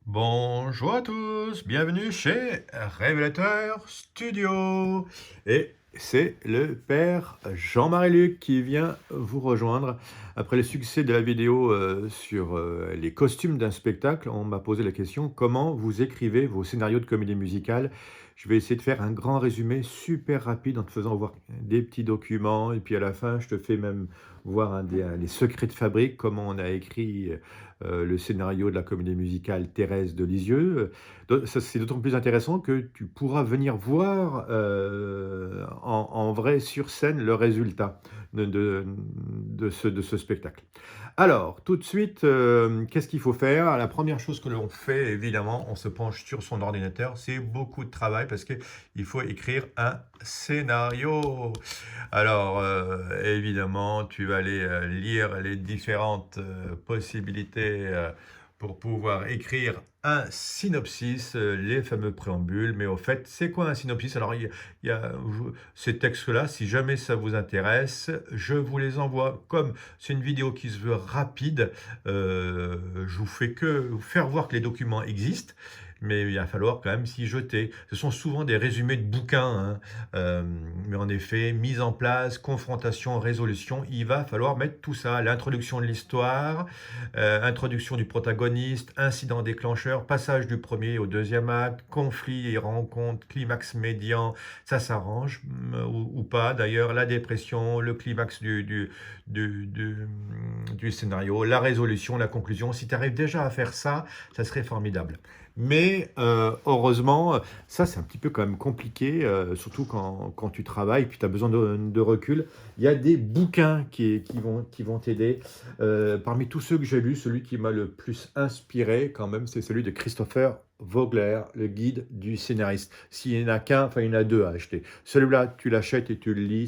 Bonjour à tous, bienvenue chez Révélateur Studio. Et c'est le père Jean-Marie Luc qui vient vous rejoindre. Après le succès de la vidéo sur les costumes d'un spectacle, on m'a posé la question comment vous écrivez vos scénarios de comédie musicale. Je vais essayer de faire un grand résumé super rapide en te faisant voir des petits documents et puis à la fin je te fais même voir les secrets de fabrique, comment on a écrit le scénario de la comédie musicale Thérèse de Lisieux. Ça, c'est d'autant plus intéressant que tu pourras venir voir en vrai sur scène le résultat de ce spectacle. Alors, tout de suite, qu'est-ce qu'il faut faire? La première chose que l'on fait, évidemment, on se penche sur son ordinateur. C'est beaucoup de travail parce qu'il faut écrire un scénario. Alors, évidemment, tu vas aller lire les différentes possibilités pour pouvoir écrire un synopsis, les fameux préambules. Mais au fait, c'est quoi un synopsis? Alors, ces textes-là, si jamais ça vous intéresse, je vous les envoie. Comme c'est une vidéo qui se veut rapide, je vous fais que vous faire voir que les documents existent. Mais il va falloir quand même s'y jeter. Ce sont souvent des résumés de bouquins, hein. Mais en effet, mise en place, confrontation, résolution, il va falloir mettre tout ça. L'introduction de l'histoire, introduction du protagoniste, incident déclencheur, passage du premier au deuxième acte, conflit et rencontre, climax médian, ça s'arrange ou pas. D'ailleurs, la dépression, le climax du scénario, la résolution, la conclusion. Si tu arrives déjà à faire ça, ça serait formidable. Mais heureusement, ça c'est un petit peu quand même compliqué, surtout quand tu travailles, puis tu as besoin de recul. Il y a des bouquins qui vont t'aider. Parmi tous ceux que j'ai lus, celui qui m'a le plus inspiré quand même, c'est celui de Christopher Vogler, le guide du scénariste. S'il y en a qu'un, enfin il y en a deux à acheter. Celui-là, tu l'achètes et tu le lis,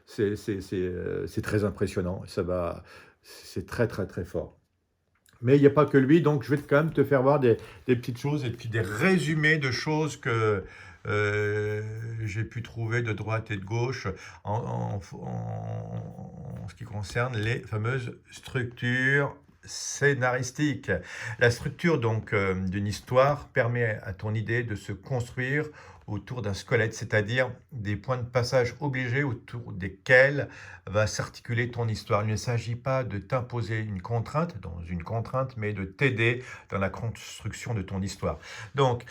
c'est très impressionnant. C'est très très très fort. Mais il n'y a pas que lui, donc je vais quand même te faire voir des petites choses et puis des résumés de choses que j'ai pu trouver de droite et de gauche en ce qui concerne les fameuses structures scénaristiques. La structure donc d'une histoire permet à ton idée de se construire autour d'un squelette, c'est-à-dire des points de passage obligés autour desquels va s'articuler ton histoire. Il ne s'agit pas de t'imposer une contrainte dans une contrainte, mais de t'aider dans la construction de ton histoire. Donc,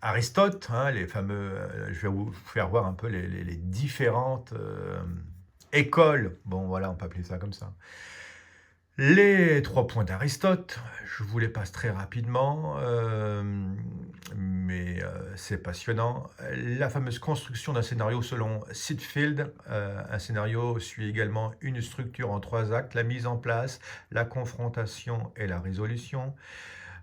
Aristote, hein, les fameux, je vais vous faire voir un peu les différentes écoles, bon voilà, on peut appeler ça comme ça. Les 3 points d'Aristote, je vous les passe très rapidement, mais c'est passionnant. La fameuse construction d'un scénario selon Sitfield, un scénario suit également une structure en 3 actes, la mise en place, la confrontation et la résolution.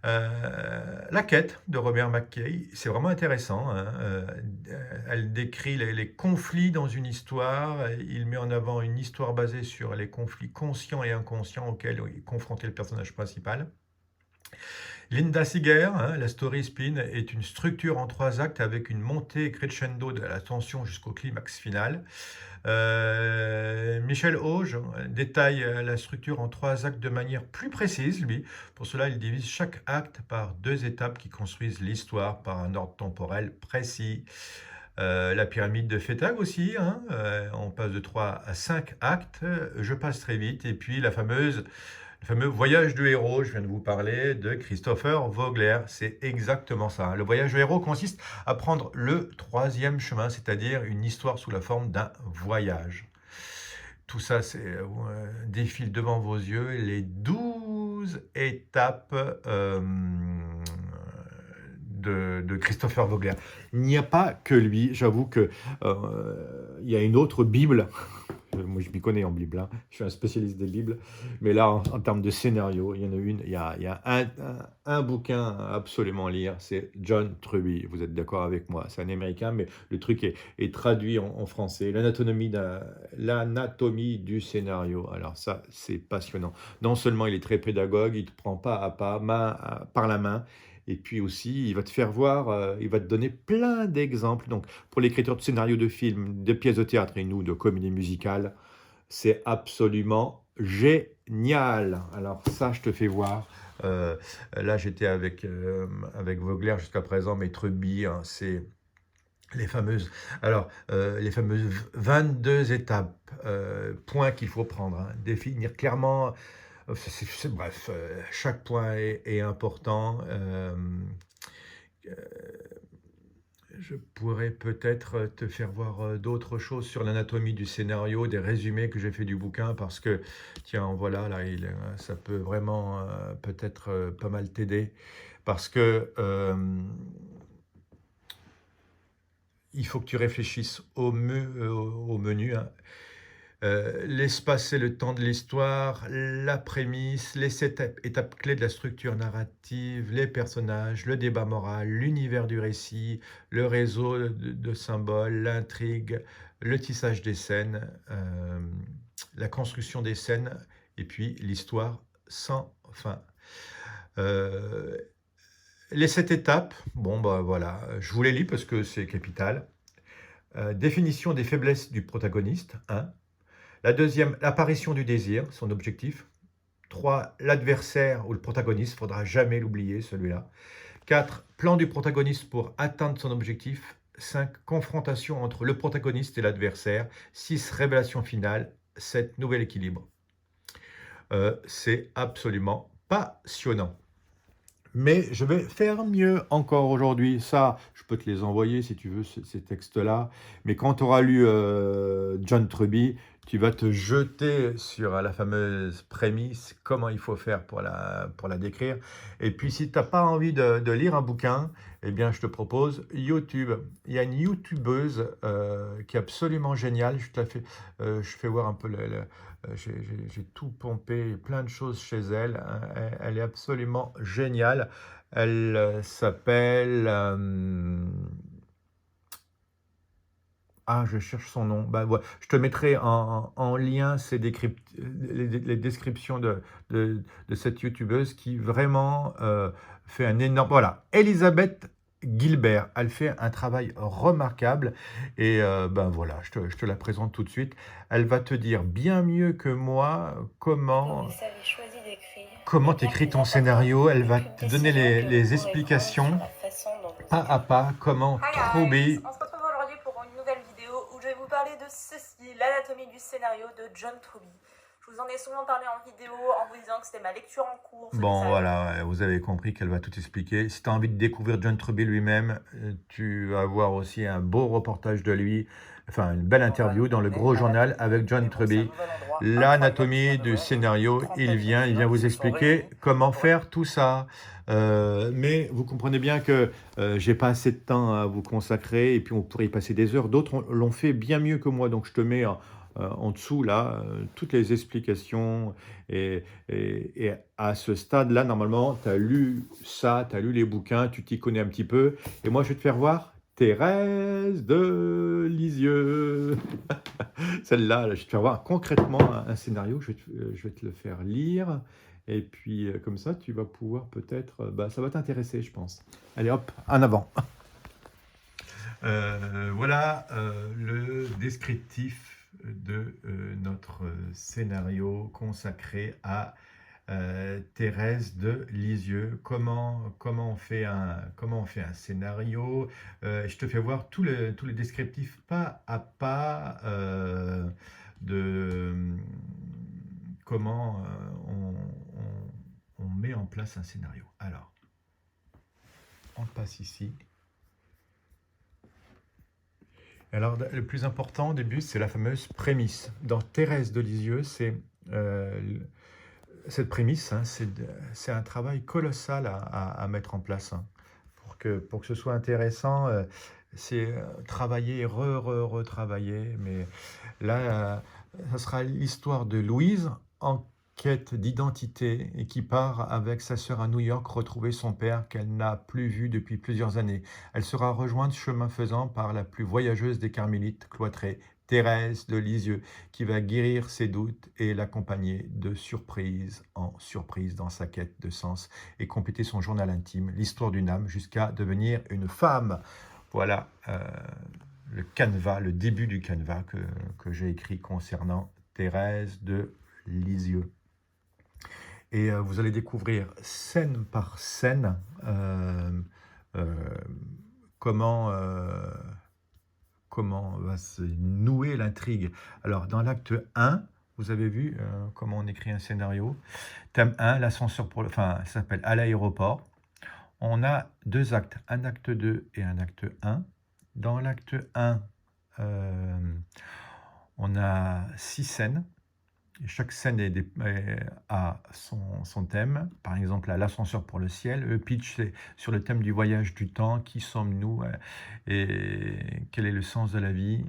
La quête de Robert McKay, c'est vraiment intéressant, hein, elle décrit les conflits dans une histoire, il met en avant une histoire basée sur les conflits conscients et inconscients auxquels est confronté le personnage principal. Linda Seeger, hein, la story spin, est une structure en 3 actes avec une montée crescendo de la tension jusqu'au climax final. Michel Auge détaille la structure en 3 actes de manière plus précise, lui. Pour cela, il divise chaque acte par 2 étapes qui construisent l'histoire par un ordre temporel précis. La pyramide de Fetag aussi, hein, on passe de 3 à 5 actes, je passe très vite. Et puis le fameux voyage du héros, je viens de vous parler, de Christopher Vogler, c'est exactement ça. Le voyage du héros consiste à prendre le 3e chemin, c'est-à-dire une histoire sous la forme d'un voyage. Tout ça défile devant vos yeux, les 12 étapes de Christopher Vogler. Il n'y a pas que lui, j'avoue que il y a une autre Bible. Moi, je m'y connais en Bible, hein. Je suis un spécialiste des Bibles. Mais là, en termes de scénario, il y en a une. Il y a un bouquin à absolument lire. C'est John Truby. Vous êtes d'accord avec moi? C'est un Américain, mais le truc est traduit en français. L'anatomie du scénario. Alors ça, c'est passionnant. Non seulement il est très pédagogue, il te prend pas à pas, par la main. Et puis aussi, il va te faire voir, il va te donner plein d'exemples. Donc, pour l'écriture de scénarios de films, de pièces de théâtre et nous de comédie musicale, c'est absolument génial. Alors ça, je te fais voir. Là, j'étais avec Vogler jusqu'à présent, mais Truby, hein, c'est les fameuses, les fameuses 22 étapes, points qu'il faut prendre, hein, définir clairement, bref, chaque point est important. Euh, je pourrais peut-être te faire voir d'autres choses sur l'anatomie du scénario, des résumés que j'ai fait du bouquin, parce que, tiens, voilà, là, ça peut vraiment peut-être pas mal t'aider, parce que il faut que tu réfléchisses au menu, hein. L'espace et le temps de l'histoire, la prémisse, les 7 étapes clés de la structure narrative, les personnages, le débat moral, l'univers du récit, le réseau de symboles, l'intrigue, le tissage des scènes, la construction des scènes, et puis l'histoire sans fin. Euh, les 7 étapes, bon bah voilà, je vous les lis parce que c'est capital. Définition des faiblesses du protagoniste, 1. La deuxième, l'apparition du désir, son objectif. 3, l'adversaire ou le protagoniste, il ne faudra jamais l'oublier celui-là. 4, plan du protagoniste pour atteindre son objectif. 5, confrontation entre le protagoniste et l'adversaire. 6, révélation finale. 7, nouvel équilibre. C'est absolument passionnant. Mais je vais faire mieux encore aujourd'hui. Ça, je peux te les envoyer si tu veux, ces textes-là. Mais quand tu auras lu John Truby, tu vas te jeter sur la fameuse prémisse, comment il faut faire pour la décrire. Et puis, si tu n'as pas envie de lire un bouquin, eh bien, je te propose YouTube. Il y a une YouTubeuse qui est absolument géniale. Je fais voir un peu j'ai tout pompé, plein de choses chez elle, hein. Elle est absolument géniale. Elle s'appelle... je cherche son nom. Bah, ouais, je te mettrai en lien les descriptions de cette youtubeuse qui vraiment fait un énorme... Voilà, Elisabeth Gilbert, elle fait un travail remarquable et ben voilà, je te la présente tout de suite. Elle va te dire bien mieux que moi comment t'écris ton scénario. Elle va te donner les explications pas à pas, comment trouver... On se retrouve aujourd'hui pour une nouvelle vidéo où je vais vous parler de ceci, l'anatomie du scénario de John Truby. Je vous en ai souvent parlé en vidéo en vous disant que c'était ma lecture en cours. Bon, voilà, vous avez compris qu'elle va tout expliquer. Si tu as envie de découvrir John Truby lui-même, tu vas voir aussi un beau reportage de lui, enfin une belle interview dans le Gros Journal avec John Truby. L'anatomie du scénario, il vient vous expliquer comment faire tout ça. Mais vous comprenez bien que j'ai pas assez de temps à vous consacrer et puis on pourrait y passer des heures. D'autres l'ont fait bien mieux que moi, donc je te mets en dessous là toutes les explications et à ce stade-là, normalement, tu as lu ça, tu as lu les bouquins, tu t'y connais un petit peu. Et moi, je vais te faire voir Thérèse de Lisieux. Celle-là, je vais te faire voir concrètement un scénario. Je vais te le faire lire. Et puis, comme ça, tu vas pouvoir peut-être... ça va t'intéresser, je pense. Allez, hop, en avant. Voilà le descriptif de notre scénario consacré à Thérèse de Lisieux. Comment on fait un scénario. Je te fais voir tous les descriptifs pas à pas de comment on met en place un scénario. Alors, on passe ici. Alors, le plus important au début, c'est la fameuse prémisse. Dans Thérèse de Lisieux, cette prémisse, hein, c'est un travail colossal à mettre en place, hein. Pour que ce soit intéressant, c'est travailler, retravailler. Mais là, ça sera l'histoire de Louise en quête d'identité et qui part avec sa sœur à New York retrouver son père qu'elle n'a plus vu depuis plusieurs années. Elle sera rejointe chemin faisant par la plus voyageuse des carmélites cloîtrées, Thérèse de Lisieux, qui va guérir ses doutes et l'accompagner de surprise en surprise dans sa quête de sens et compléter son journal intime, l'histoire d'une âme, jusqu'à devenir une femme. Voilà le canevas, le début du canevas que j'ai écrit concernant Thérèse de Lisieux. Et vous allez découvrir scène par scène euh, comment, comment va se nouer l'intrigue. Alors, dans l'acte 1, vous avez vu comment on écrit un scénario. Thème 1, l'ascenseur pour le... Enfin, ça s'appelle à l'aéroport. On a 2 actes, un acte 2 et un acte 1. Dans l'acte 1, on a 6 scènes. Et chaque scène a son thème. Par exemple, l'ascenseur pour le ciel. Le pitch, c'est sur le thème du voyage du temps. Qui sommes-nous et quel est le sens de la vie?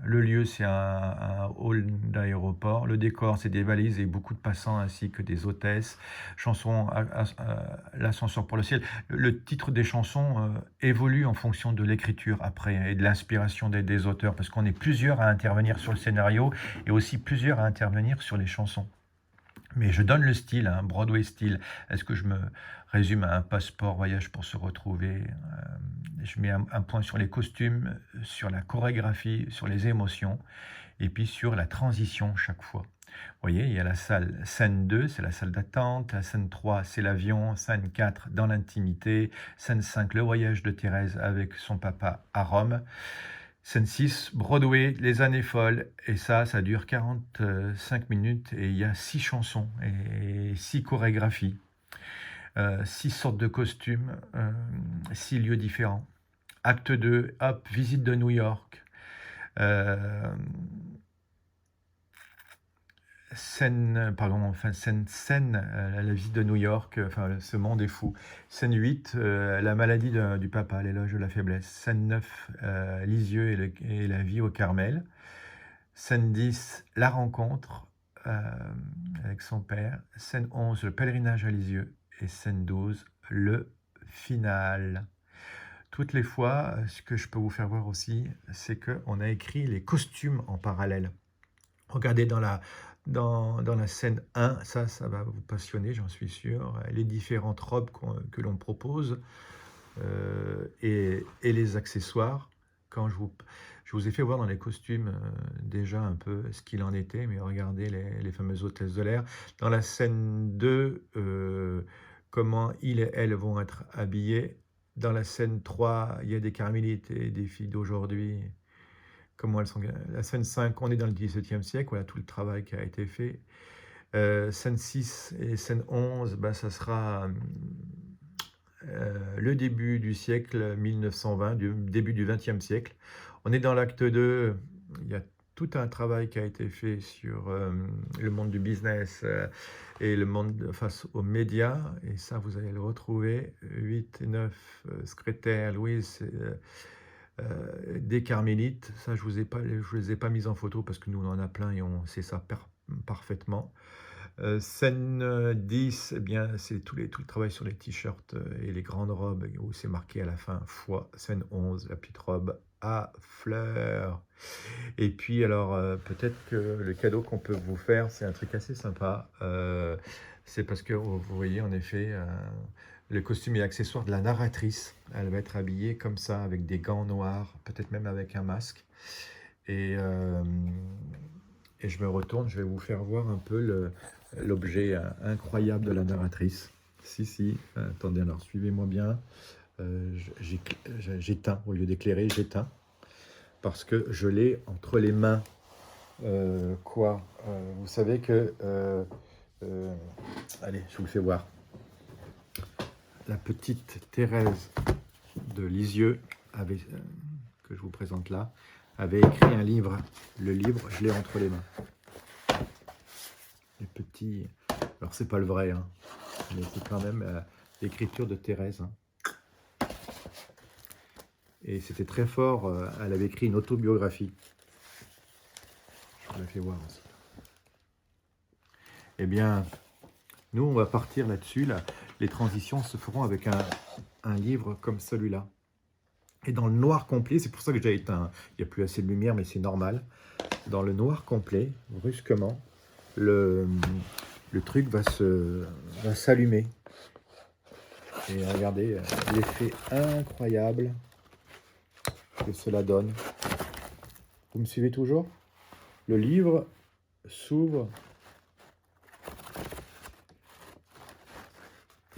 Le lieu, c'est un hall d'aéroport. Le décor, c'est des valises et beaucoup de passants ainsi que des hôtesses. Chanson, l'ascenseur pour le ciel. Le titre des chansons évolue en fonction de l'écriture après et de l'inspiration des auteurs parce qu'on est plusieurs à intervenir sur le scénario et aussi plusieurs à intervenir sur les chansons. Mais je donne le style, un Broadway style. Est-ce que je me résume à un passeport voyage pour se retrouver? Je mets un point sur les costumes, sur la chorégraphie, sur les émotions, et puis sur la transition chaque fois. Vous voyez, il y a la salle, scène 2, c'est la salle d'attente, la scène 3, c'est l'avion, scène 4, dans l'intimité, scène 5, le voyage de Thérèse avec son papa à Rome, scène 6, Broadway, les années folles, et ça dure 45 minutes, et il y a 6 chansons et 6 chorégraphies, 6 sortes de costumes, 6 lieux différents. Acte 2, hop, visite de New York, scène, la visite de New York, enfin, ce monde est fou. Scène 8, la maladie du papa, l'éloge de la faiblesse. Scène 9, Lisieux et la vie au Carmel. Scène 10, la rencontre avec son père. Scène 11, le pèlerinage à Lisieux. Et scène 12, le final. Toutes les fois, ce que je peux vous faire voir aussi, c'est qu'on a écrit les costumes en parallèle. Regardez dans la scène 1, ça va vous passionner, j'en suis sûr, les différentes robes que l'on propose et les accessoires. Quand je vous ai fait voir dans les costumes déjà un peu ce qu'il en était, mais regardez les fameuses hôtesses de l'air. Dans la scène 2, comment ils et elles vont être habillés. Dans la scène 3, il y a des carmélites et des filles d'aujourd'hui. Comment elles sont. La scène 5, on est dans le XVIIe siècle, voilà tout le travail qui a été fait. Scène 6 et scène 11, ça sera le début du siècle 1920, du début du XXe siècle. On est dans l'acte 2, il y a tout un travail qui a été fait sur le monde du business et le monde face aux médias, et ça vous allez le retrouver. 8 et 9, secrétaire Louise, des carmélites, ça je les ai pas mis en photo parce que nous on en a plein et on sait ça parfaitement. Scène 10, eh bien c'est tout le travail sur les t-shirts et les grandes robes où c'est marqué à la fin foi. Scène 11, la petite robe à fleurs. Et puis alors peut-être que le cadeau qu'on peut vous faire, c'est un truc assez sympa. C'est parce que vous voyez en effet le costume et accessoires de la narratrice. Elle va être habillée comme ça, avec des gants noirs, peut-être même avec un masque. Et je me retourne, je vais vous faire voir un peu l'objet incroyable de la narratrice. Si, attendez, alors suivez-moi bien. J'éteins, au lieu d'éclairer, j'éteins. Parce que je l'ai entre les mains. Vous savez que... allez, je vous le fais voir. La petite Thérèse de Lisieux, que je vous présente là, avait écrit un livre. Le livre, je l'ai entre les mains. Les petits... Alors, c'est pas le vrai, hein, mais c'est quand même l'écriture de Thérèse. Hein. Et c'était très fort. Elle avait écrit une autobiographie. Je vous la fais voir aussi. Eh bien, nous, on va partir là-dessus. Les transitions se feront avec un livre comme celui-là. Et dans le noir complet, c'est pour ça que j'ai éteint. Il n'y a plus assez de lumière, mais c'est normal. Dans le noir complet, brusquement, le truc va s'allumer. Et regardez l'effet incroyable que cela donne. Vous me suivez toujours? Le livre s'ouvre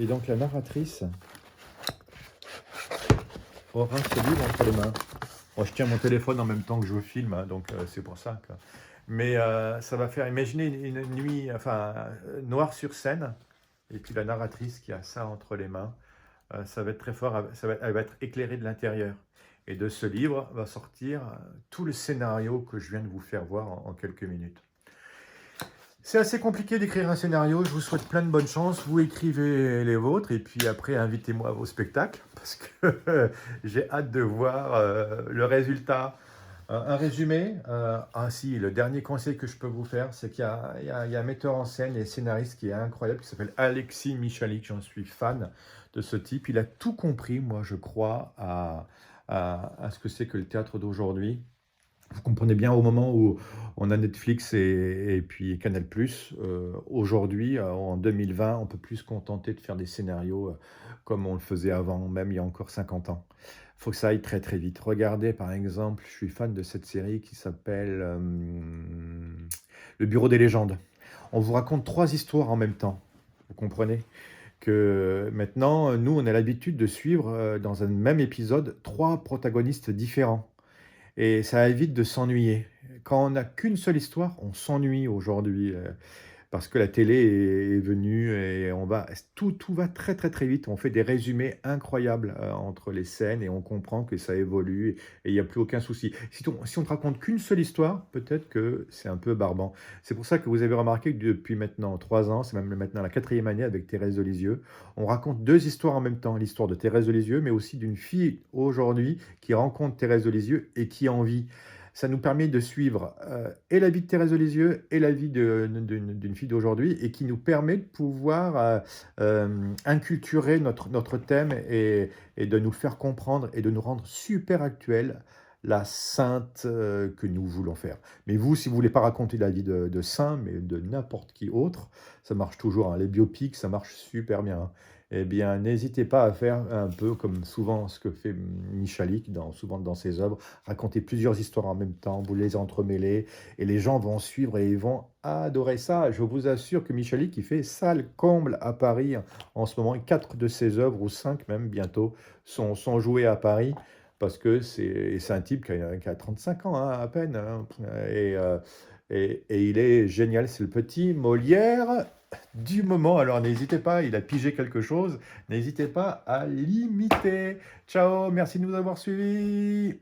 Et donc la narratrice aura ce livre entre les mains. Bon, je tiens mon téléphone en même temps que je vous filme, hein, donc c'est pour ça que... Mais ça va faire, imaginez une nuit, enfin, noire sur scène, et puis la narratrice qui a ça entre les mains. Ça va être très fort, elle va être éclairée de l'intérieur. Et de ce livre va sortir tout le scénario que je viens de vous faire voir en quelques minutes. C'est assez compliqué d'écrire un scénario, je vous souhaite plein de bonne chance, vous écrivez les vôtres et puis après invitez-moi à vos spectacles parce que j'ai hâte de voir le résultat. Un résumé, si, le dernier conseil que je peux vous faire, c'est qu'il y a un metteur en scène et scénariste qui est incroyable, qui s'appelle Alexis Michalik, j'en suis fan de ce type, il a tout compris, moi je crois, à ce que c'est que le théâtre d'aujourd'hui. Vous comprenez bien au moment où on a Netflix et puis Canal+, aujourd'hui, en 2020, on peut plus se contenter de faire des scénarios comme on le faisait avant, même il y a encore 50 ans. Il faut que ça aille très très vite. Regardez par exemple, je suis fan de cette série qui s'appelle Le Bureau des légendes. On vous raconte 3 histoires en même temps. Vous comprenez que maintenant, nous, on a l'habitude de suivre dans un même épisode 3 protagonistes différents. Et ça évite de s'ennuyer. Quand on n'a qu'une seule histoire, on s'ennuie aujourd'hui, parce que la télé est venue et tout va très, très, très vite. On fait des résumés incroyables, entre les scènes et on comprend que ça évolue et il n'y a plus aucun souci. Si on ne raconte qu'une seule histoire, peut-être que c'est un peu barbant. C'est pour ça que vous avez remarqué que depuis maintenant 3 ans, c'est même maintenant la 4e année avec Thérèse de Lisieux, on raconte 2 histoires en même temps. L'histoire de Thérèse de Lisieux, mais aussi d'une fille aujourd'hui qui rencontre Thérèse de Lisieux et qui en vit. Ça nous permet de suivre et la vie de Thérèse de Lisieux et la vie d'une fille d'aujourd'hui et qui nous permet de pouvoir inculturer notre thème et de nous le faire comprendre et de nous rendre super actuels la sainte que nous voulons faire. Mais vous, si vous voulez pas raconter la vie de saint, mais de n'importe qui autre, ça marche toujours, hein. Les biopics, ça marche super bien, hein. Eh bien, n'hésitez pas à faire un peu comme souvent ce que fait Michalik, souvent dans ses œuvres, raconter plusieurs histoires en même temps, vous les entremêler, et les gens vont suivre et ils vont adorer ça. Je vous assure que Michalik, il fait salle comble à Paris en ce moment, et 4 de ses œuvres, ou 5 même bientôt, sont jouées à Paris, parce que c'est un type qui a 35 ans, hein, à peine, hein, et il est génial, c'est le petit Molière du moment. Alors n'hésitez pas, il a pigé quelque chose, n'hésitez pas à l'imiter. Ciao, merci de nous avoir suivis.